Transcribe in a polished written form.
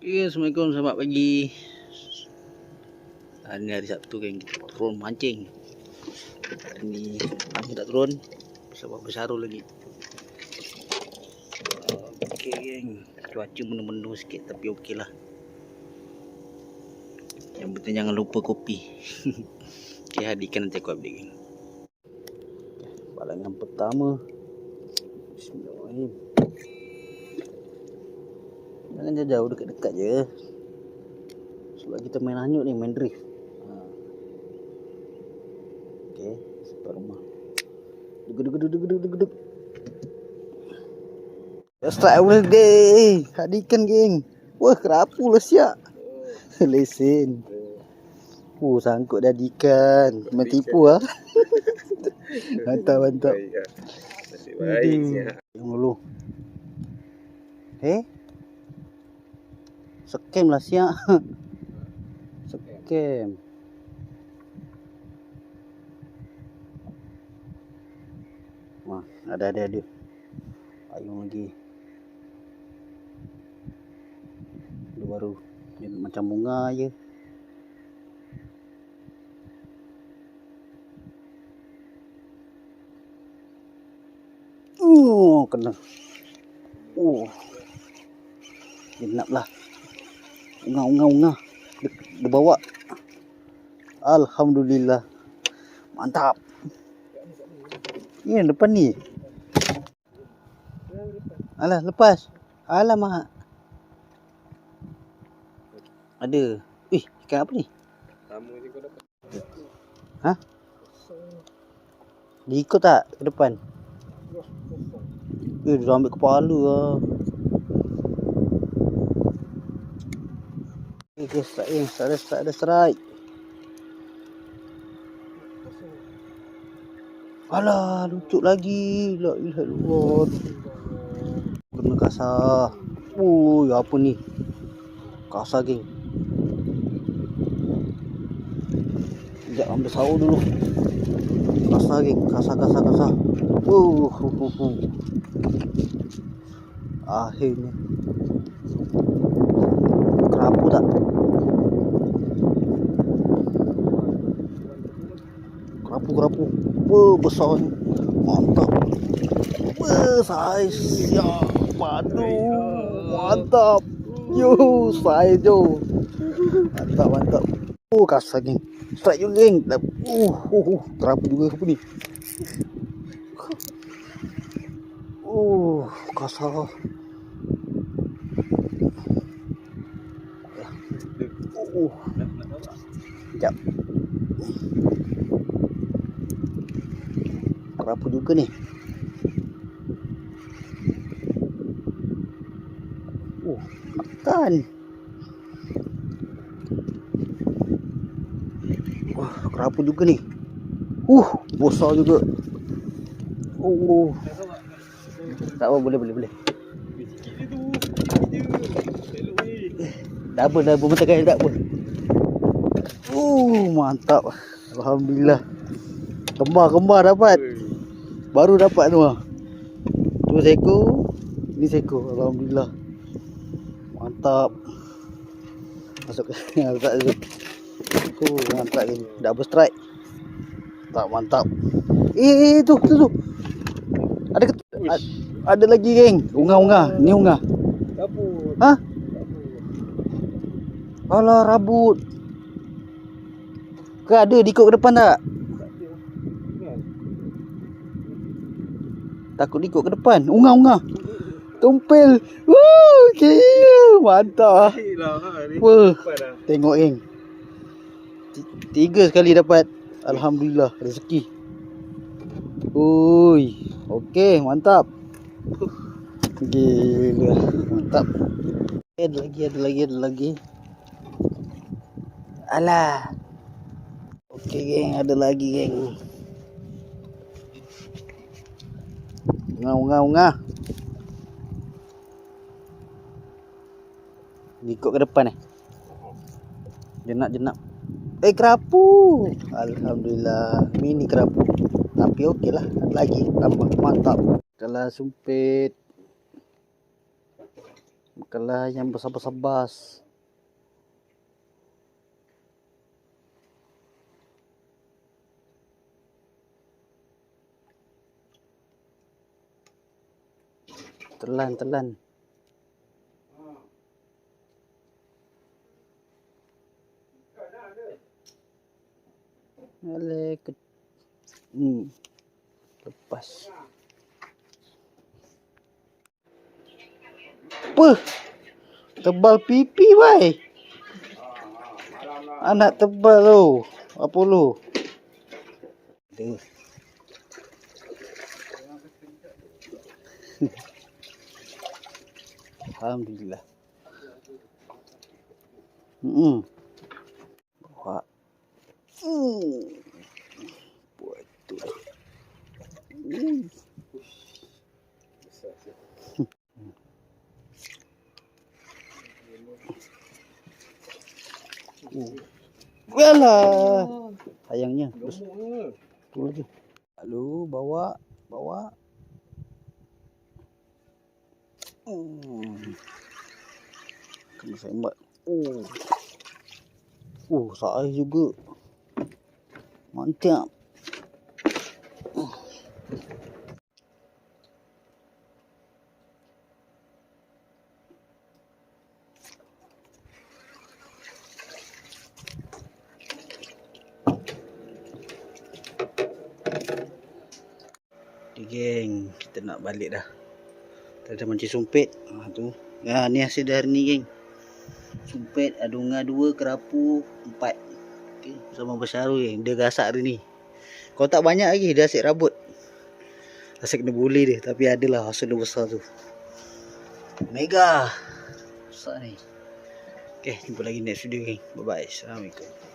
Ya, Assalamualaikum, selamat pagi. Hari ni hari Sabtu geng, kita turun mancing. Hari ni aku tak turun sebab bersarul lagi. Okey geng, cuaca menu-menu sikit tapi okey lah. Yang penting jangan lupa kopi. Okey, hadikan nanti aku update geng. Balangan pertama. Bismillahirrahmanirrahim. Jangan jauh-jauh, dekat-dekat je. Sebab kita main hanyut ni, main drift. Okey, sampai rumah. Duguk. Strike awal day. Hadikan geng. Wah, kerapu lah siap. Lesen. Sangkut dah hadikan. Main tipu lah. Mantap. Nasib baik siap. Yang dulu. Scam lah siap. Scam. Wah, ada. Ayung lagi. Dia baru dia macam bunga je. Kena. Genap lah. Unga. Dia bawa. Alhamdulillah. Mantap. Ni yang depan ni. Alah, lepas. Alamak. Ada. Ikan apa ni? Sama je kau dapat. Ha? Dia ikut tak ke depan? Dia ambil kepala lah. Strike. Strike. Alah, lucut lagi. La ilaha illallah. Kena kasar. Apa ni? Kasar geng. Sekejap ambil sahur dulu. Kasar geng. Kasar. Akhirnya. Kerapu tak? Kerapu. Besar ni. Mantap. Saiz. Ya, aduh. Mantap. Yo, saiz jo. Mantap. Kasar geng. Strike juga geng. Kerapu juga apa ni? Kasar. Sekejap. Kerapu juga ni. Makan. Kerapu juga ni. Besar juga. Tak apa, boleh. Double mata kail tak apa. Mantap. Alhamdulillah. Kembar dapat. Baru dapat tu. Tu seekor, ni seekor. Alhamdulillah. Mantap. Masuk ke tak tu. Mantap ni. Double strike. Tak mantap. Tu. Ada lagi geng. Unga. Ni unga. Rabut. Ha? Alah, rabut. Ke ada diikut ke depan tak? Takut diikut ke depan. Unga. Tumpel. Mantap. Tengok geng. 3 sekali dapat. Alhamdulillah, rezeki. Okey, mantap. Gila, mantap. Ada lagi. Alah. Okey geng, ada lagi geng. Unga. Ikut ke depan Jenap. Kerapu. Alhamdulillah, mini kerapu. Tapi okey lah, ada lagi tambah. Mantap. Telah sumpit. Bukanlah yang besar-besar bas. Telan. Alek. Lepas. Apa? Tebal pipi, wai. Anak tebal tu. Apa lu? Aduh. Alhamdulillah. Wah. Buat tu. Walah. Sayangnya. Tu lagi. Lalu bawa. Kena sembat. Saya juga. Mantap. Geng, kita nak balik dah. Kita dah mancing sumpit. Tu. Ni hasil dah hari ni, geng. Sumpit, adungan 2, kerapu 4. Okey, sama Besyaru, geng. Dia gasak hari ni. Kalau tak banyak lagi, dia asyik rabut. Asyik kena bully dia, tapi adalah hasil dia besar tu. Mega. Besar ni. Okey, jumpa lagi next video, geng. Bye bye. Assalamualaikum.